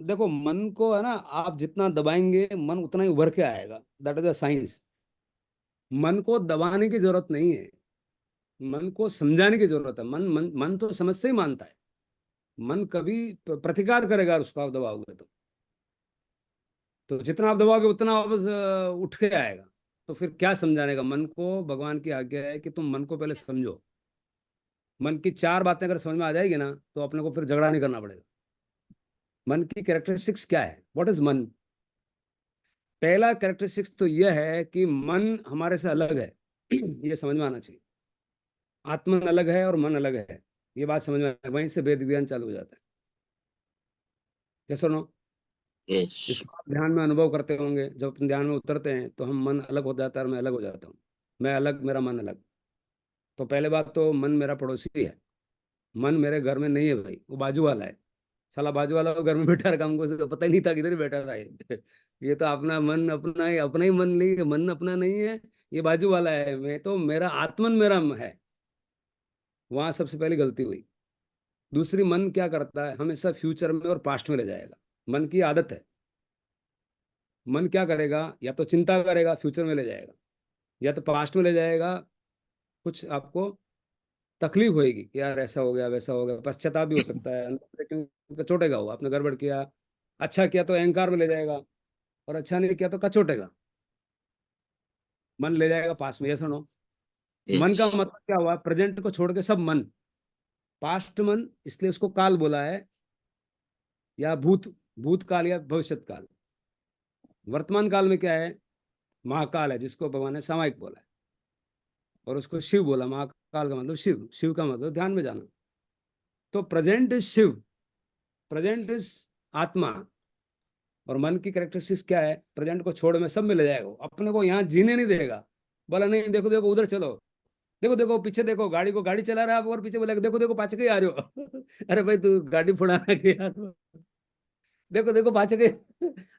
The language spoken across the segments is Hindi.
देखो मन को है ना, आप जितना दबाएंगे मन उतना ही उभर के आएगा, दैट इज अ साइंस। मन को दबाने की जरूरत नहीं है, मन को समझाने की जरूरत है। मन तो समझ से ही मानता है। मन कभी प्रतिकार करेगा उसको आप दबाओगे तो जितना आप दबाओगे उतना वापस उठ के आएगा। तो फिर क्या समझाने का मन को? भगवान की आज्ञा है कि तुम मन को पहले समझो। मन की चार बातें अगर समझ में आ जाएगी ना, तो अपने को फिर झगड़ा नहीं करना पड़ेगा। मन की कैरेक्टरिस्टिक्स क्या है? व्हाट इज मन? पहला कैरेक्टरिस्टिक्स तो यह है कि मन हमारे से अलग है। ये समझ में आना चाहिए। आत्मन अलग है और मन अलग है। ये बात समझ में वहीं से वेद विज्ञान चालू हो जाता है। कैसे नो? यस। इसको आप ध्यान में अनुभव करते होंगे, जब अपन ध्यान में उतरते हैं तो हम मन अलग हो जाता है और मैं अलग हो जाता हूँ। मैं अलग, मेरा मन अलग। तो पहले बात तो मन मेरा पड़ोसी है। मन मेरे घर में नहीं है भाई, वो बाजू वाला है। साला बाजू वाला वो घर में बैठा रखा, हमको तो पता ही नहीं था किधर ही बैठा था ये। ये तो अपना मन, अपना ही मन नहीं है, मन अपना नहीं है। ये बाजू वाला है। मैं तो, मेरा आत्मन मेरा है। वहां सबसे पहली गलती हुई। दूसरी, मन क्या करता है? हमेशा फ्यूचर में और पास्ट में ले जाएगा। मन की आदत है। मन क्या करेगा? या तो चिंता करेगा, फ्यूचर में ले जाएगा, या तो पास्ट में ले जाएगा। कुछ आपको तकलीफ होएगी कि यार ऐसा हो गया, वैसा हो गया, पश्चाताप भी हो सकता है अंदर से, क्योंकि चोटेगा वो, आपने गड़बड़ किया। अच्छा किया तो अहंकार में ले जाएगा, और अच्छा नहीं किया तो कचोटेगा। मन ले जाएगा पास में, ये सुनो। मन यस। का मतलब क्या हुआ? प्रेजेंट को छोड़ के सब मन। पास्ट मन, इसलिए उसको काल बोला है, या भूतकाल या भविष्यत काल। वर्तमान काल में क्या है? महाकाल है, जिसको भगवान ने सामायिक बोला है। और उसको शिव बोला। महाकाल का मतलब शिव, शिव का मतलब ध्यान में जाना। तो present is Shiv, present is atma. और मन की कैरेक्टरिस्टिक्स क्या है? प्रेजेंट को छोड़ में सब में ले जाएगा वो, अपने को यहाँ जीने नहीं देगा। बोला नहीं, देखो देखो उधर चलो, देखो देखो पीछे देखो, गाड़ी को गाड़ी चला रहा है आप, और पीछे बोला देखो देखो पाछे के ही आ रहे हो। अरे भाई तू गाड़ी फुड़ाना के यार, देखो देखो पाछे के।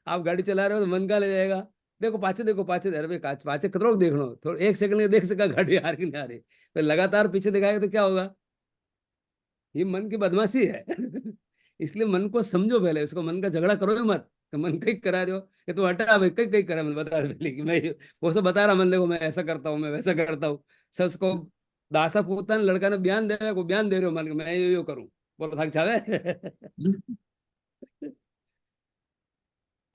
आप गाड़ी चला रहे हो तो मन का ले जाएगा। देखो पाछे, अरे भाई पाछे कतरों देख लो, थोड़ा एक सेकंड में देख सका गाड़ी आ रही कि नहीं आ रही। तो लगातार पीछे दिखाएगा तो क्या होगा? ये मन की बदमाशी है। इसलिए मन को समझो पहले, उसको मन का झगड़ा करो ही मत। तो मन कहीं करा रहे हो, ये तो हटा भाई, कहीं कहीं करा, मैं बता रहा पहले कि मैं वो सब बता रहा मन, देखो मैं ऐसा करता हूँ, मैं वैसा करता हूँ। सच को दासा पूता ने लड़का ने बयान दे रहा है, को बयान दे रहे हो मन को, मैं यो करूँ। बोलो थक जावे।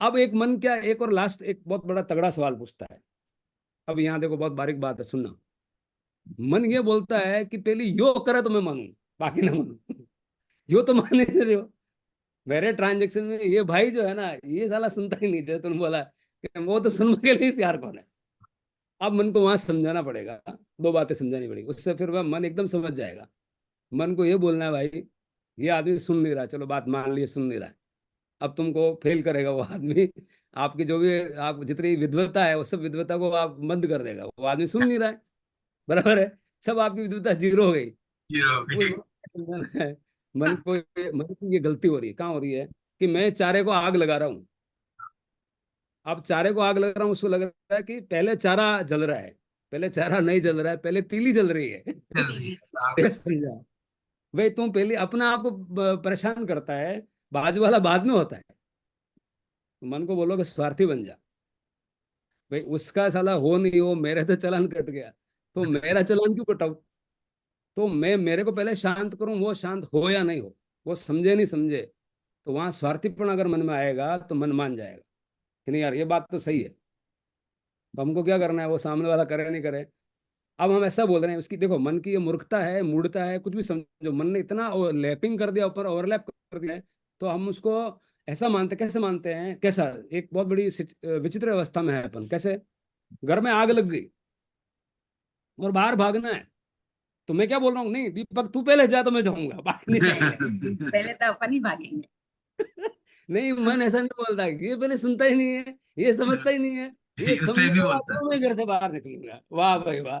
अब एक मन क्या, एक और लास्ट, एक बहुत बड़ा तगड़ा सवाल पूछता है। अब यहाँ देखो, बहुत बारीक बात है, सुनना। मन ये बोलता है कि पहले यो करे तो मैं मानू, बाकी ना मानू। यो तो मान ही नहीं रहे हो। मेरे ट्रांजेक्शन में ये भाई जो है ना, ये साला सुनता ही नहीं। जैसे तुमने बोला कि वो तो सुनने के लिए तैयार कौन है। अब मन को वहां समझाना पड़ेगा। दो बातें समझानी पड़ेगी, उससे फिर वह मन एकदम समझ जाएगा। मन को ये बोलना है भाई, ये आदमी सुन नहीं रहा, चलो बात मान लिए, सुन नहीं रहा है। अब तुमको फेल करेगा वो आदमी। आपकी जो भी, आप जितनी विद्वता है वो सब विद्वता को आप बंद कर देगा। वो आदमी सुन नहीं रहा है, बराबर है। सब आपकी विद्वता जीरो हो गई। जीरो हो वो गई। समझाना है मन को। मन की ये गलती हो रही है, कहाँ हो रही है? कि मैं चारे को आग लगा रहा हूँ। अब चारे को आग लगा रहा हूँ, उसको लग रहा है कि पहले चारा जल रहा है। पहले चारा नहीं जल रहा है, पहले तीली जल रही है। चल रही है ये साहब। समझा? भाई तुम पहले अपना आप को परेशान करता है, बाजू वाला बाद में होता है। मन को बोलो कि स्वार्थी बन जा। भाई उसका साला हो नहीं हो, मेरे तो चालान कट गया, तो मेरा चालान क्यों कटाऊं? तो मैं, मेरे को पहले शांत करूं, वो शांत हो या नहीं हो, वो समझे नहीं समझे। तो वहां स्वार्थीपन अगर मन में आएगा तो मन मान जाएगा कि नहीं यार ये बात तो सही है। तो हमको क्या करना है, वो सामने वाला करे नहीं करे। अब हम ऐसा बोल रहे हैं, उसकी देखो मन की ये मूर्खता है, मूढ़ता है, कुछ भी समझो। मन ने इतना लैपिंग कर दिया, ऊपर ओवरलैप कर दिया है। तो हम उसको ऐसा मानते, कैसे मानते हैं? कैसा? एक बहुत बड़ी विचित्र अवस्था में है अपन। कैसे? घर में आग लग गई और बाहर भागना है। तो मैं क्या बोल रहा हूँ, नहीं दीपक तू पहले जा तो मैं जाऊंगा, बाकी नहीं जाऊंगा। पहले तो अपन ही भागेंगे। नहीं, मन ऐसा नहीं बोलता, ये पहले सुनता ही नहीं है, ये समझता ही नहीं है। ये उस टाइम नहीं समझेगा बोलता। तो मैं घर से बाहर निकलूंगा। वाह भाई वाह।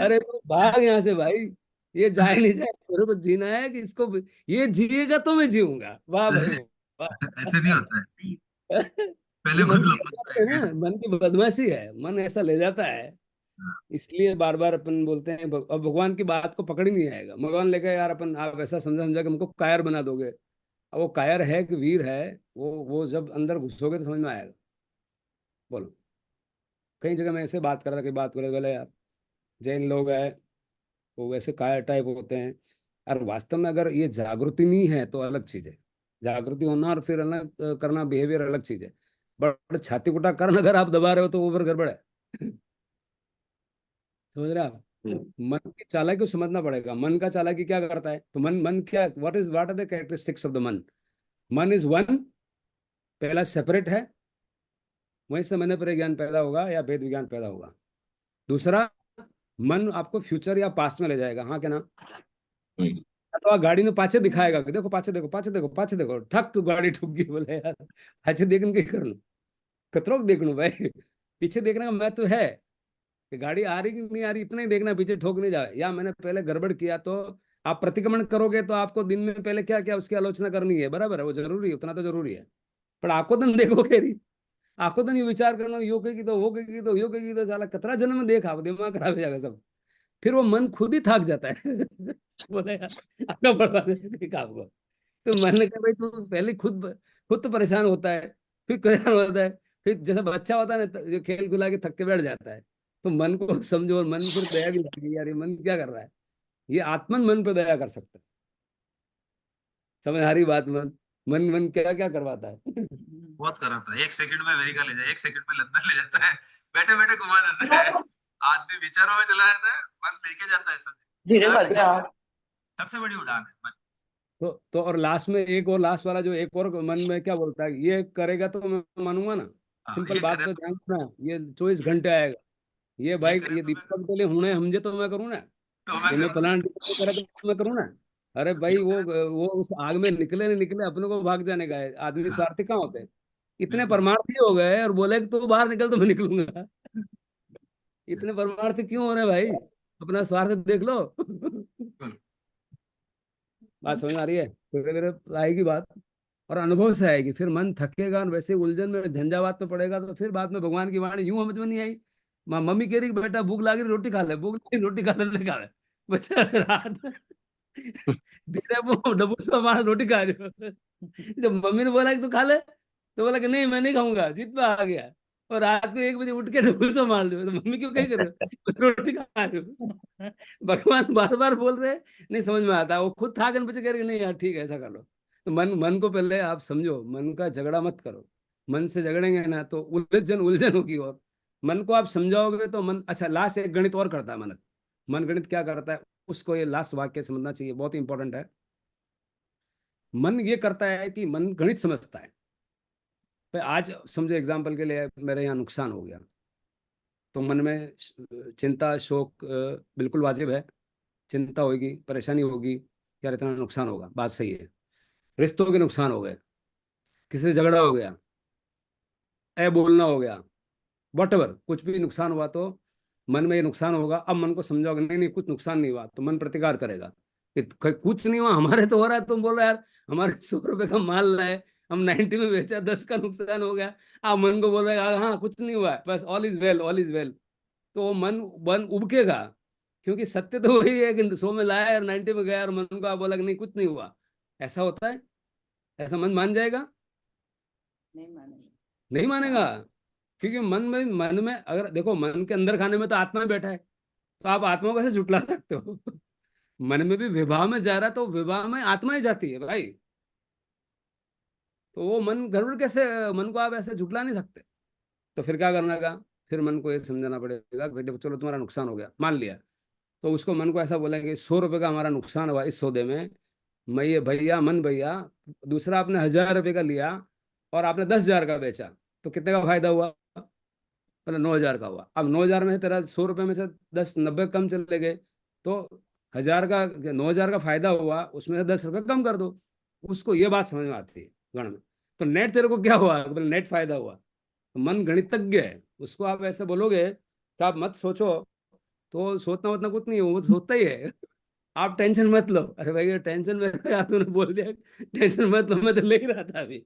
अरे तो भाग यहाँ से भाई, ये जाए नहीं जाए, मेरे को जीना है कि इसको, ये जिएगा तो मैं जीऊंगा। वाह भाई वाह। ऐसे नहीं होता है, ये पहले मन खुद की लपकता है है। ना, मन की बदमाशी है, मन ऐसा ले जाता है। हाँ, इसलिए बार बार अपन बोलते हैं, अब भगवान की बात को पकड़ ही नहीं आएगा। भगवान लेकर यार अपन, आप ऐसा समझा समझा कि हमको कायर बना दोगे। वो कायर है कि वीर है, वो जब अंदर घुसोगे तो समझ में आएगा। बोलो। कई जगह मैं ऐसे बात कर रहा था कि बात करे बोले यार जैन लोग हैं वो वैसे कायर टाइप होते हैं। और वास्तव में अगर ये जागृति नहीं है तो अलग चीज है। जागृति होना और फिर अलग करना, बिहेवियर अलग चीज है। बट छाती कुटा करना अगर आप दबा रहे हो तो वो फिर गड़बड़ है। समझ रहे हैं आप? मन की चालाकी को समझना पड़ेगा। मन का चालाकी क्या करता है? तो मन मन क्या, what are the characteristics of the man? Man is one, पहला सेपरेट है, वहीं से मन पर ज्ञान पैदा होगा या वेद विज्ञान पैदा होगा। दूसरा, मन आपको फ्यूचर या पास्ट में ले जाएगा, हाँ क्या ना? अथवा गाड़ी में पाछे दिखाएगा कि देखो पाछे देखो पाछे देखो पाछे देखो, ठक गाड़ी ठुक गई, बोले यार पाछे देखने के कर लो, कतरों देख लो भाई। पीछे देखने का महत्व है कि गाड़ी आ रही कि नहीं आ रही, इतना ही देखना, पीछे ठोक नहीं जाए। या मैंने पहले गड़बड़ किया तो आप प्रतिक्रमण करोगे तो आपको दिन में पहले क्या क्या उसकी आलोचना करनी है, बराबर है, वो जरूरी है, उतना तो जरूरी है। पर आंखों दिन देखोगे नहीं, आंखों दिन ये विचार करना, यो कहेगी तो वो कहेगी तो यो कहेगी तो साला कतरा जन्म में देखा, दिमाग खराब हो जाएगा सब। फिर वो मन खुद ही थक जाता है। बोले यार आगे बढ़वा दे काम को। तो मन ने कहा भाई तू पहले खुद तो परेशान होता है, फिर परेशान होता है, फिर जैसे बच्चा होता है ना जो खेल खुला के थक के बैठ जाता है, तो मन को समझो, और मन फिर दया भी लगती है यार ये मन क्या कर रहा है। ये आत्मन मन पे दया कर सकता है। समझ आ रही बात? मन मन मन क्या क्या करवाता है। बहुत कराता है, 1 सेकंड में अमेरिका ले जाए, 1 सेकंड में लंदन ले जाता है, बैठे बैठे घुमा देता है। आदमी विचारों में चला जाता है, मन लेके जाता है सब। धीरे बढ़ जा। सबसे बड़ी उड़ान है मन। तो और लास्ट में एक और लास्ट वाला जो एक और मन में क्या बोलता है, ये करेगा तो मैं मानूंगा ना। हाँ, सिंपल ये बात करे पे तो मैं ध्यान देना, ये 24 घंटे आएगा। ये ये भाई करे ये तो मैं दीपक के लिए हुने हमजे तो मैं करूँ ना, तो मैं ये मैं करूँ। फलाना करे तो मैं करूँ ना। अरे ये भाई करे तो वो उस आग में निकले नहीं निकले, अपने को भाग जाने का है। आदमी हाँ, स्वार्थी कहाँ होते हैं? इतने बिल्कुल परमार्थी हो गए और बोले कि तू बाहर निकल तो मैं निकलूंगा। इतने परमार्थी क्यों हो रहे हैं भाई? अपना स्वार्थ देख लो। बिल्कुल। बात समझ में आ रही है? धीरे धीरे आएगी बात, और अनुभव से आएगी। फिर मन थकेगा और वैसे उलझन में झंझावात में पड़ेगा तो फिर बाद में भगवान की वाणी यूं समझ में नहीं आई। मम्मी कह रही कि बेटा भूख लगी रोटी खा ले, भूख लगी रोटी खा ले, नहीं खा ले। बच्चा रात में धीरे वो डब्बू से हमारा रोटी खा रहे हो। जब मम्मी ने बोला कि तू खा ले, तो बोला कि नहीं मैं नहीं खाऊंगा, जिद पे आ गया। और रात को 1 बजे उठ के डब्बू से मार दो, तो मम्मी क्यों कहीं कर रहे हो, रोटी खा रहे हो। भगवान बार बार बोल रहे हैं, नहीं समझ में आता, वो खुद था बच्चे कह रहे नहीं यार ठीक है ऐसा कर लो। तो मन मन को पहले आप समझो, मन का झगड़ा मत करो। मन से झगड़ेंगे ना तो उलझन उलझन होगी। और मन को आप समझाओगे तो मन, अच्छा लास्ट एक गणित और करता है मन। मन गणित क्या करता है उसको ये लास्ट वाक्य समझना चाहिए, बहुत इंपॉर्टेंट है। मन ये करता है कि मन गणित समझता है। पर आज समझो एग्जाम्पल के लिए मेरे यहाँ नुकसान हो गया, तो मन में चिंता शोक बिल्कुल वाजिब है। चिंता होगी, परेशानी होगी, यार इतना नुकसान होगा, बात सही है। रिश्तों के नुकसान हो गए, किसी से झगड़ा हो गया, ए बोलना हो गया, वॉटेवर कुछ भी नुकसान हुआ तो मन में ये नुकसान होगा। अब मन को समझाओगे नहीं नहीं कुछ नुकसान नहीं हुआ, तो मन प्रतिकार करेगा कि कुछ नहीं हुआ, हमारे तो हो रहा है, तुम बोल रहे हो यार हमारे 100 रुपए का माल लाए, हम 90 में बेचा, 10 का नुकसान हो गया। आप मन को बोल रहे हैं हाँ कुछ नहीं हुआ है, बस all is well all is well. तो वो मन उबकेगा, क्योंकि सत्य तो वही है कि 100 में लाया और 90 में गया, और मन को आप बोला कि नहीं कुछ नहीं हुआ। ऐसा होता है? ऐसा मन मान जाएगा? नहीं मानेंगे। नहीं मानेगा। क्योंकि मन में अगर देखो, मन के अंदर खाने में तो आत्मा ही बैठा है, तो आप आत्मा को कैसे झुटला सकते हो? मन में भी विवाह में जा रहा है तो विवाह में आत्मा ही जाती है भाई। तो वो मन गड़बड़ कैसे, मन को आप ऐसे झुटला नहीं सकते। तो फिर क्या करना का? फिर मन को ये समझाना पड़ेगा कि भाई देखो चलो तुम्हारा नुकसान हो गया, मान लिया। तो उसको मन को ऐसा बोलेंगे 100 रुपए का हमारा नुकसान हुआ इस सौदे में, मैं ये भैया मन भैया, दूसरा आपने 1000 रुपये का लिया और आपने 10,000 का बेचा, तो कितने का फायदा हुआ? मतलब 9,000 का हुआ। अब 9,000 में से तेरा 100 रुपये में से 10 90 कम चले गए, तो 1,000 का 9,000 का फायदा हुआ, उसमें से 10 रुपये कम कर दो। उसको ये बात समझ में आती है गण में। तो नेट तेरे को क्या हुआ? बोले नेट फायदा हुआ। तो मन गणितज्ञ है, उसको आप ऐसे बोलोगे कि आप मत सोचो, तो सोचना उतना कुछ नहीं है, वो तो सोचता ही है। आप टेंशन मत लो। अरे भाई ये टेंशन में आपने बोल दिया टेंशन मत लो, मैं तो ले ही रहा था अभी।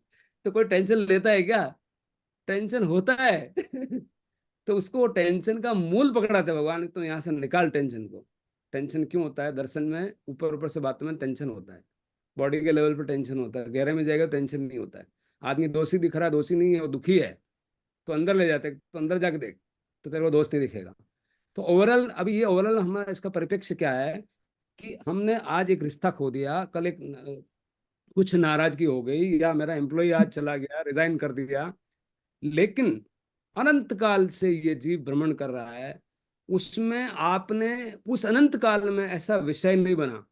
तो कोई टेंशन लेता है क्या? टेंशन होता है। तो उसको वो टेंशन का मूल पकड़ाते हैं भगवान, तो यहाँ से निकाल टेंशन को। टेंशन क्यों होता है? दर्शन में ऊपर ऊपर से बातों में टेंशन होता है, बॉडी के लेवल पर टेंशन होता है, गहरे में जाएगा टेंशन नहीं होता है। आदमी दोषी दिख रहा है, दोषी नहीं है, वो दुखी है, तो अंदर ले जाते, तो अंदर जाके देख, तो तेरे को दोष नहीं दिखेगा। तो ओवरऑल अभी ये ओवरऑल हमारा इसका परिप्रेक्ष्य क्या है कि हमने आज एक रिश्ता खो दिया, कल एक कुछ नाराजगी हो गई, या मेरा एम्प्लॉय आज चला गया, रिजाइन कर दिया, लेकिन अनंत काल से ये जीव भ्रमण कर रहा है, उसमें आपने उस अनंत काल में ऐसा विषय नहीं बना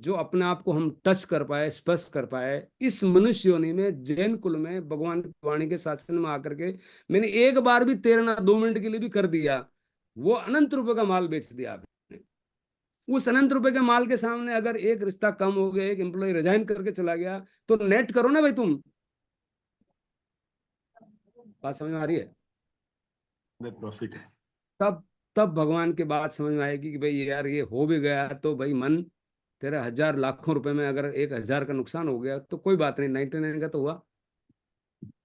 जो अपने आप को हम टच कर पाए, स्पर्श कर पाए। इस मनुष्य योनि में, जैन कुल में, भगवान की वाणी के शासन में आकर के मैंने एक बार भी तेरना 2 मिनट के लिए भी कर दिया, वो अनंत रुपए का माल बेच दिया आपने। उस अनंत रुपए के माल के सामने अगर एक रिश्ता कम हो गया, एक एम्प्लॉय रिजाइन करके चला गया, तो नेट करो ना भाई तुम। बात समझ में आ रही है? प्रॉफिट है। तब तब भगवान की बात समझ में आएगी कि भाई यार ये हो भी गया तो भाई मन, तेरा 1000 लाखों रुपए में अगर 1000 का नुकसान हो गया तो कोई बात नहीं, 99 का तो हुआ।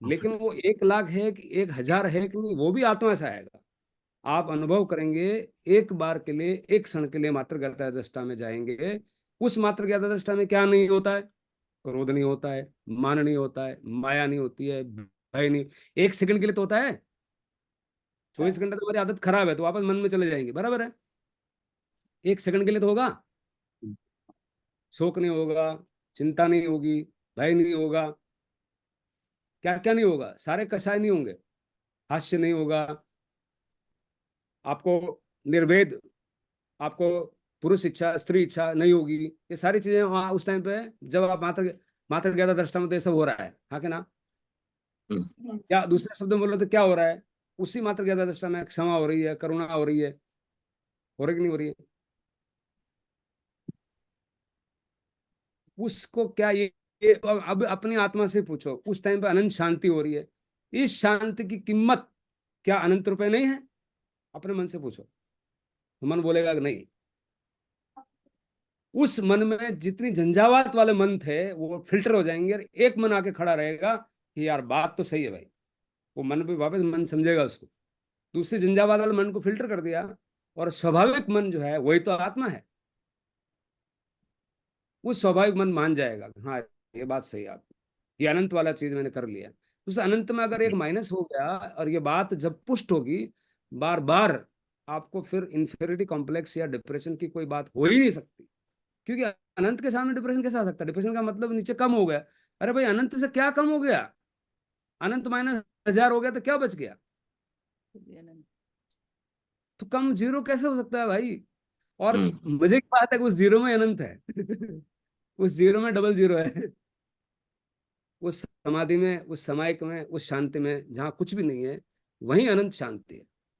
लेकिन वो 1 लाख है कि 1000 है कि नहीं, वो भी आत्मा से आएगा। आप अनुभव करेंगे, एक बार के लिए, एक क्षण के लिए मात्र ज्ञाता दृष्टा में जाएंगे। उस मात्र ज्ञाता दृष्टा में क्या नहीं होता है? क्रोध नहीं होता है, मान नहीं होता है, माया नहीं होती है, भय नहीं। 1 सेकंड के लिए तो होता है। 24 घंटे तो हमारी आदत खराब है, तो वापस मन में चले जाएंगे, बराबर है। 1 सेकंड के लिए तो होगा, शोक नहीं होगा, चिंता नहीं होगी, भय नहीं होगा, क्या क्या नहीं होगा, सारे कषाय नहीं होंगे, हास्य नहीं होगा, आपको निर्वेद, आपको पुरुष इच्छा स्त्री इच्छा नहीं होगी। ये सारी चीजें वहां उस टाइम पे, जब आप मात्र मात्र ज्ञाता दृष्टा में, तो ये सब हो रहा है, हाँ कि ना? या दूसरे शब्द में बोलो तो क्या हो रहा है? उसी मात्र ज्ञाता दृष्टा में क्षमा हो रही है, करुणा हो रही है, हो रही कि नहीं हो रही है? उसको क्या ये अब अपनी आत्मा से पूछो, उस टाइम पे अनंत शांति हो रही है। इस शांति की कीमत क्या अनंत रुपए नहीं है? अपने मन से पूछो, तो मन बोलेगा कि नहीं। उस मन में जितनी झंझावात वाले मन थे वो फिल्टर हो जाएंगे, और एक मन आके खड़ा रहेगा कि यार बात तो सही है भाई। वो मन भी वापस मन समझेगा उसको। दूसरे झंझावात वाले मन को फिल्टर कर दिया, और स्वाभाविक मन जो है वही तो आत्मा है। वो स्वाभाविक मन मान जाएगा, हाँ ये बात सही है आपकी, ये अनंत वाला चीज मैंने कर लिया। उस अनंत में अगर एक माइनस हो गया, और ये बात जब पुष्ट होगी बार बार, आपको फिर इंफेरिटी कॉम्प्लेक्स या डिप्रेशन की कोई बात हो ही नहीं सकती। क्योंकि अनंत के सामने डिप्रेशन कैसे आ सकता है? डिप्रेशन का मतलब नीचे कम हो गया। अरे भाई अनंत से क्या कम हो गया? अनंत माइनस 1000 हो गया तो क्या बच गया? तो कम जीरो कैसे हो सकता है भाई? और मजे की बात है कि उस जीरो में अनंत है। उस जीरो में डबल जीरो है। उस समाधि में, उस समायिक में, उस शांति में जहां कुछ भी नहीं है, वहीं अनंत शांति है।